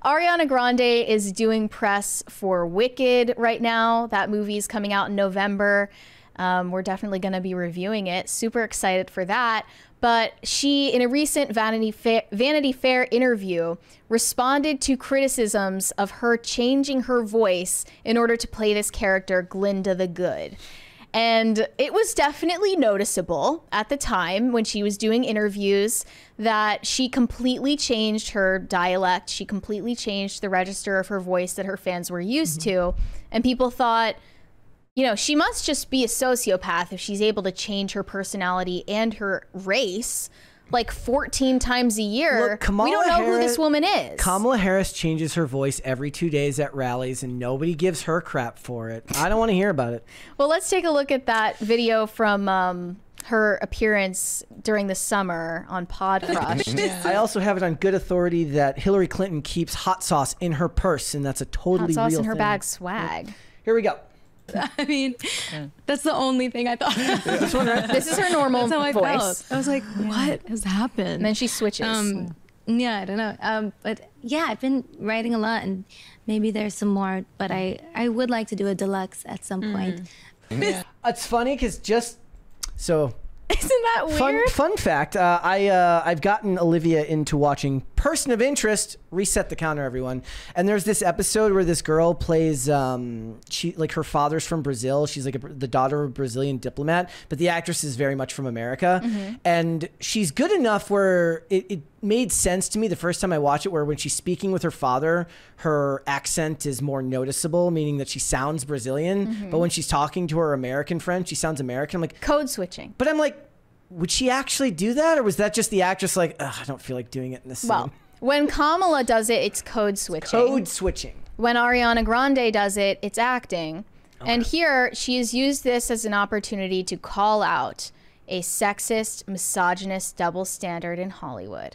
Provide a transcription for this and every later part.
Ariana Grande is doing press for Wicked right now. That movie is coming out in November. We're definitely going to be reviewing it. Super excited for that. But she, in a recent Vanity Fair interview, responded to criticisms of her changing her voice in order to play this character, Glinda the Good. And it was definitely noticeable at the time when she was doing interviews that she completely changed her dialect. She completely changed the register of her voice that her fans were used to. And people thought, you know, she must just be a sociopath if she's able to change her personality and her race like 14 times a year. Look, we don't know who this woman is. Kamala Harris changes her voice every 2 days at rallies, and nobody gives her crap for it. I don't want to hear about it. Well, let's take a look at that video from her appearance during the summer on Pod Crush. I also have it on good authority that Hillary Clinton keeps hot sauce in her purse, and that's a totally hot sauce real in her thing. bag swag. Here we go. I mean, that's the only thing I thought. This one, right? This is her normal That's how I voice. felt. I was like, what has happened? And then she switches. Yeah, I don't know. But yeah, I've been writing a lot, and maybe there's some more, but I would like to do a deluxe at some point. It's funny because just so... Isn't that weird? Fun fact, I've gotten Olivia into watching Person of Interest. Reset the counter, everyone. And there's this episode where this girl plays, her father's from Brazil. She's like the daughter of a Brazilian diplomat, but the actress is very much from America. And she's good enough where it made sense to me the first time I watched it, where when she's speaking with her father, her accent is more noticeable, meaning that she sounds Brazilian. But when she's talking to her American friend, she sounds American. I'm like, code switching. but I'm like, would she actually do that? Or was that just the actress like, ugh, I don't feel like doing it in the scene? Well, when Kamala does it, it's code switching. Code switching. When Ariana Grande does it, it's acting. Okay. And here, she has used this as an opportunity to call out a sexist, misogynist double standard in Hollywood.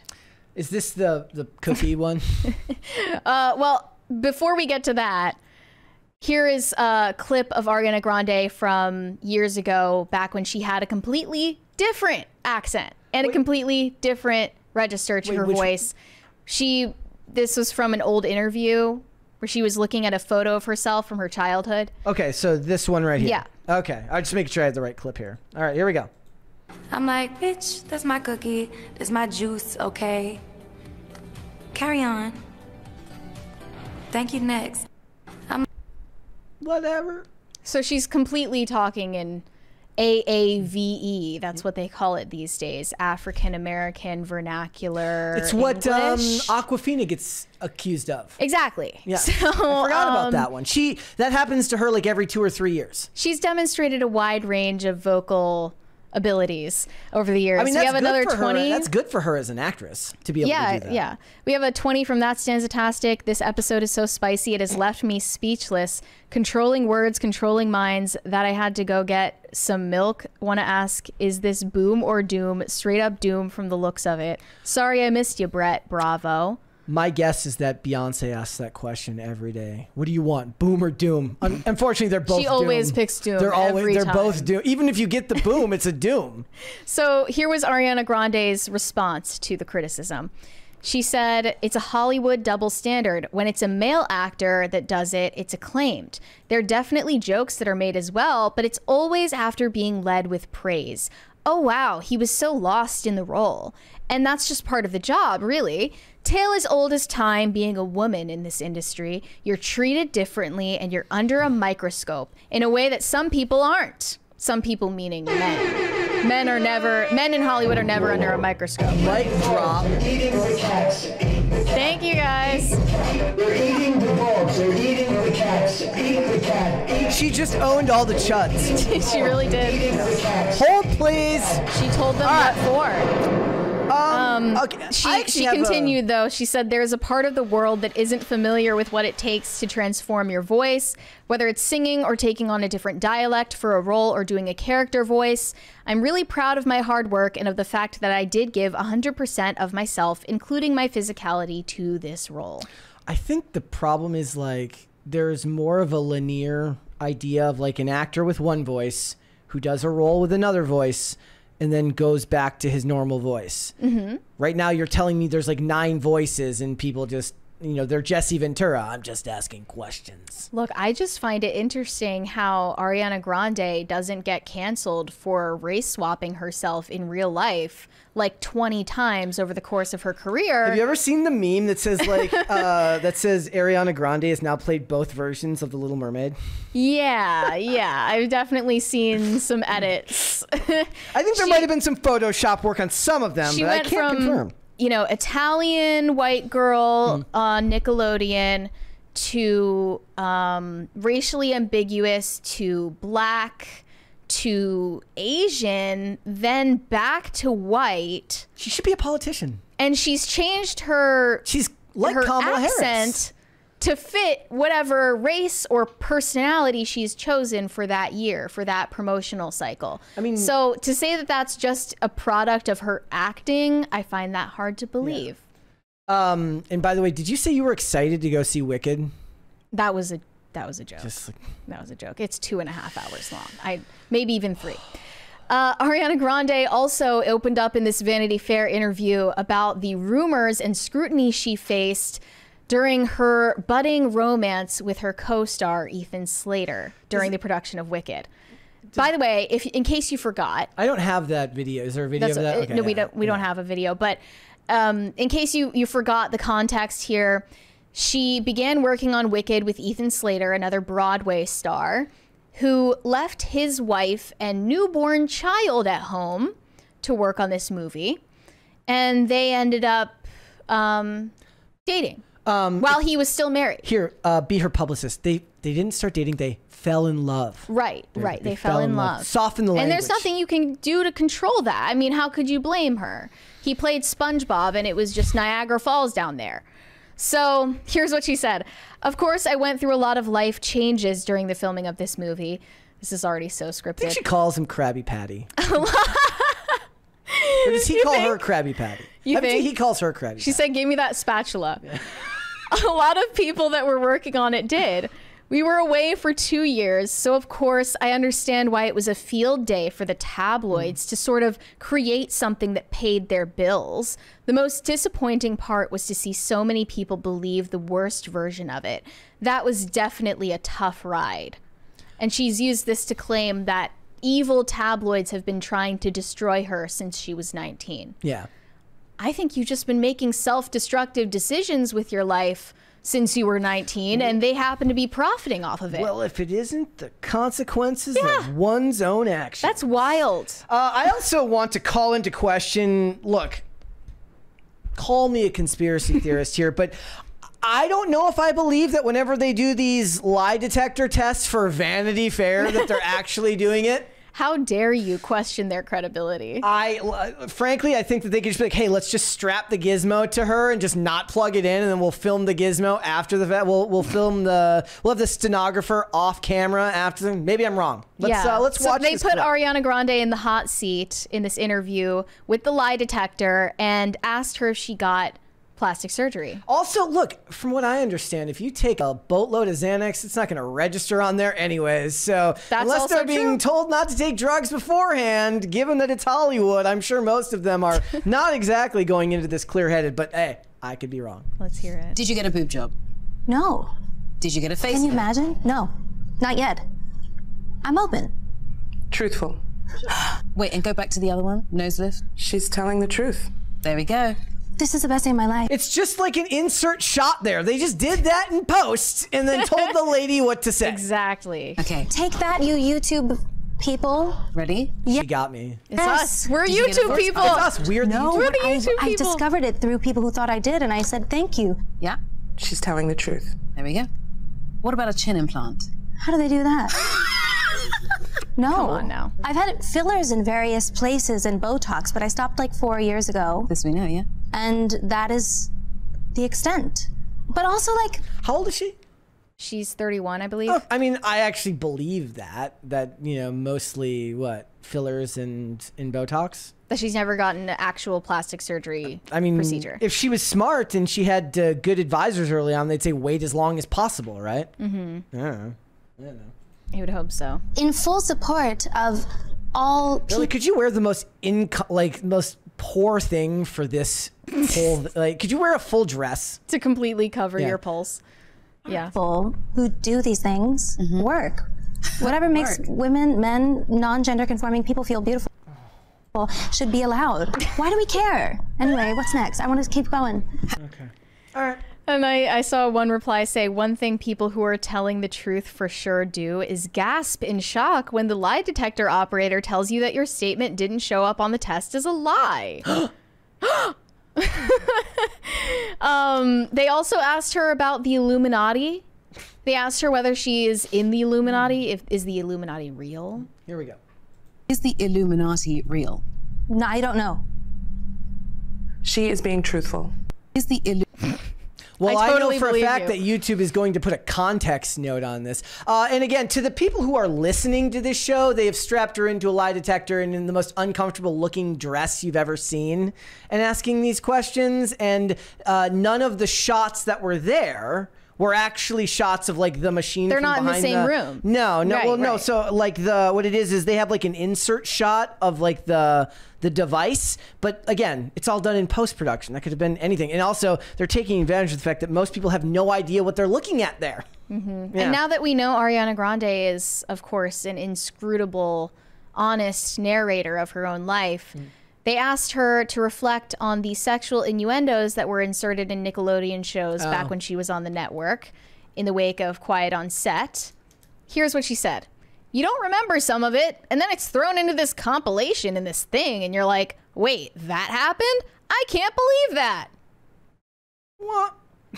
Is this the cookie one? Well, before we get to that, here is a clip of Ariana Grande from years ago, back when she had a completely different accent and a completely different register to her voice. This was from an old interview where she was looking at a photo of herself from her childhood. Okay, so this one right here. Yeah. Okay, I'll just make sure I have the right clip here. All right, here we go. I'm like, bitch, that's my cookie. That's my juice, okay? Carry on. Thank you, next. Whatever. So she's completely talking in AAVE. That's what they call it these days. African American vernacular. It's what English. Aquafina gets accused of. Exactly. Yeah. So, I forgot about that one. That happens to her like every 2 or 3 years. She's demonstrated a wide range of vocal abilities over the years. I mean, we that's have another good for 20. her. That's good for her as an actress to be able to do that. Yeah. We have a 20 from That Stanzatastic. This episode is so spicy, it has left me speechless. Controlling words, controlling minds, that I had to go get some milk. Want to ask, is this boom or doom? Straight up doom from the looks of it. Sorry I missed you, Brett. Bravo. My guess is that Beyonce asks that question every day. What do you want, boom or doom? Unfortunately, they're both. She always doom. picks doom. They're time. both doom. Even if you get the boom, it's a doom. So here was Ariana Grande's response to the criticism. She said, it's a Hollywood double standard. When it's a male actor that does it, it's acclaimed. There are definitely jokes that are made as well, but it's always after being led with praise. Oh, wow, he was so lost in the role. And that's just part of the job, really. Tale as old as time, being a woman in this industry. You're treated differently and you're under a microscope in a way that some people aren't. Some people meaning men. Men in Hollywood are never under a microscope. Mic drop. Thank you, guys. They're eating the dogs. They're eating the cats. Eating the cat. She just owned all the chuds. She really did. Hold, please. She told them what for. Okay. She continued, though. She said, there's a part of the world that isn't familiar with what it takes to transform your voice, whether it's singing or taking on a different dialect for a role or doing a character voice. I'm really proud of my hard work and of the fact that I did give 100% of myself, including my physicality, to this role. I think the problem is like there's more of a linear idea of like an actor with one voice who does a role with another voice and then goes back to his normal voice. Right now you're telling me there's like 9 voices and people just they're Jesse Ventura. I'm just asking questions. Look, I just find it interesting how Ariana Grande doesn't get canceled for race swapping herself in real life like 20 times over the course of her career. Have you ever seen the meme that says that says Ariana Grande has now played both versions of The Little Mermaid? Yeah. I've definitely seen some edits. I think there might have been some Photoshop work on some of them, but I can't confirm. Italian white girl on Nickelodeon to racially ambiguous to black to Asian, then back to white. She should be a politician. And she's changed her Kamala accent Harris to fit whatever race or personality she's chosen for that year, for that promotional cycle. I mean, so to say that that's just a product of her acting, I find that hard to believe. Yeah. And by the way, did you say you were excited to go see Wicked? That was a joke. That was a joke. It's 2.5 hours long. Maybe even 3. Ariana Grande also opened up in this Vanity Fair interview about the rumors and scrutiny she faced during her budding romance with her co-star Ethan Slater during the production of Wicked. By the way, in case you forgot, I don't have that video. Is there a video of that? Okay, no, we don't have a video. But in case you forgot the context here, she began working on Wicked with Ethan Slater, another Broadway star, who left his wife and newborn child at home to work on this movie, and they ended up dating. While he was still married. Here, be her publicist. They didn't start dating. They fell in love. Right. They fell in love. Soften the language. And there's nothing you can do to control that. I mean, how could you blame her? He played SpongeBob, and it was just Niagara Falls down there. So here's what she said. Of course, I went through a lot of life changes during the filming of this movie. This is already so scripted. I think she calls him Krabby Patty. Or does he call her Krabby Patty? You think? He calls her Krabby Patty. She said, give me that spatula. Yeah. A lot of people that were working on it did. We were away for 2 years, so of course I understand why it was a field day for the tabloids to sort of create something that paid their bills. The most disappointing part was to see so many people believe the worst version of it. That was definitely a tough ride. And she's used this to claim that evil tabloids have been trying to destroy her since she was 19. Yeah. I think you've just been making self-destructive decisions with your life since you were 19, and they happen to be profiting off of it. Well, if it isn't the consequences of one's own actions. That's wild. I also want to call into question, look, call me a conspiracy theorist here, but I don't know if I believe that whenever they do these lie detector tests for Vanity Fair that they're actually doing it. How dare you question their credibility? Frankly, I think that they could just be like, hey, let's just strap the gizmo to her and just not plug it in, and then we'll film the gizmo after the fact. We'll have the stenographer off camera after. Maybe I'm wrong. Let's watch They this put clip. Ariana Grande in the hot seat in this interview with the lie detector and asked her if she got plastic surgery. Also, look, from what I understand, if you take a boatload of Xanax, it's not going to register on there anyways. So That's unless also they're being told not to take drugs beforehand, given that it's Hollywood, I'm sure most of them are not exactly going into this clear-headed. But hey, I could be wrong. Let's hear it. Did you get a boob job? No. Did you get a face? Can you imagine? No, not yet. I'm open. Truthful. Wait, and go back to the other one. Nose lift. She's telling the truth. There we go. This is the best day of my life. It's just like an insert shot there. They just did that in post and then told the lady what to say. Exactly. Okay. Take that, you YouTube people. Ready? She got me. It's us. We're Did you get it YouTube first? people. It's us. We're the No, YouTube. We're the I YouTube people. discovered it through people who thought I did, and I said thank you. Yeah. She's telling the truth. There we go. What about a chin implant? How do they do that? No. Come on now. I've had fillers in various places and Botox, but I stopped like 4 years ago. This we know, yeah? And that is the extent. But also, like, How old is she? She's 31, I believe. Oh, I mean, I actually believe that mostly fillers and Botox. That she's never gotten an actual plastic surgery procedure. If she was smart and she had good advisors early on, they'd say wait as long as possible, right? Mm-hmm. I don't know. I would hope so. in full support of all people. Really, could you wear the most poor thing for this whole, like, could you wear a full dress? To completely cover Yeah. your pulse. Yeah. People who do these things work. Whatever makes women, men, non-gender conforming people feel beautiful should be allowed. Why do we care? Anyway, what's next? I want to keep going. Okay. All right. And I saw one reply say, one thing people who are telling the truth for sure do is gasp in shock when the lie detector operator tells you that your statement didn't show up on the test as a lie. They also asked her about the Illuminati. They asked her whether she is in the Illuminati. Is the Illuminati real? Here we go. Is the Illuminati real? No, I don't know. She is being truthful. Is the Well, I totally know for a believe fact you. that YouTube is going to put a context note on this. And again, to the people who are listening to this show, they have strapped her into a lie detector and in the most uncomfortable looking dress you've ever seen and asking these questions. And none of the shots that were there were actually shots of like the machine. They're from not in the behind same room. No. Right, Well, no. right. So like what it is they have like an insert shot of like the device, but again, it's all done in post-production. That could have been anything. And also, they're taking advantage of the fact that most people have no idea what they're looking at there. And now that we know Ariana Grande is, of course, an inscrutable, honest narrator of her own life, they asked her to reflect on the sexual innuendos that were inserted in Nickelodeon shows back when she was on the network in the wake of Quiet on Set. Here's what she said. You don't remember some of it, and then it's thrown into this compilation in this thing, and you're like, wait, that happened? I can't believe that. What?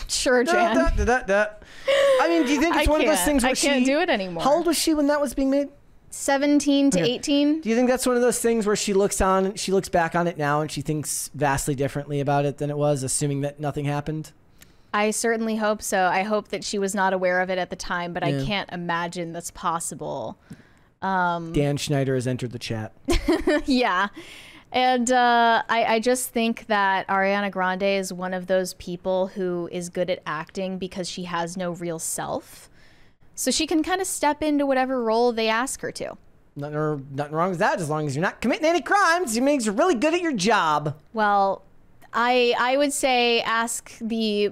Sure, Jan. I mean, do you think it's one of those things where I can't do it anymore. How old was she when that was being made? 17 to 18. Do you think that's one of those things where she looks back on it now and she thinks vastly differently about it than it was, assuming that nothing happened? I certainly hope so. I hope that she was not aware of it at the time, but I can't imagine that's possible. Dan Schneider has entered the chat. Yeah. And I just think that Ariana Grande is one of those people who is good at acting because she has no real self. So she can kind of step into whatever role they ask her to. Nothing wrong with that, as long as you're not committing any crimes. It means you're really good at your job. Well, I would say ask the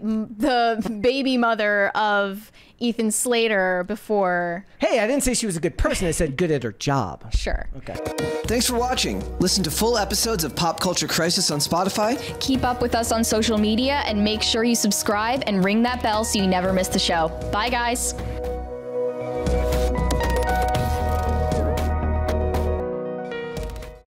baby mother of Ethan Slater before. Hey, I didn't say she was a good person. I said good at her job. Sure. Okay. Thanks for watching. Listen to full episodes of Pop Culture Crisis on Spotify. Keep up with us on social media and make sure you subscribe and ring that bell so you never miss the show. Bye, guys.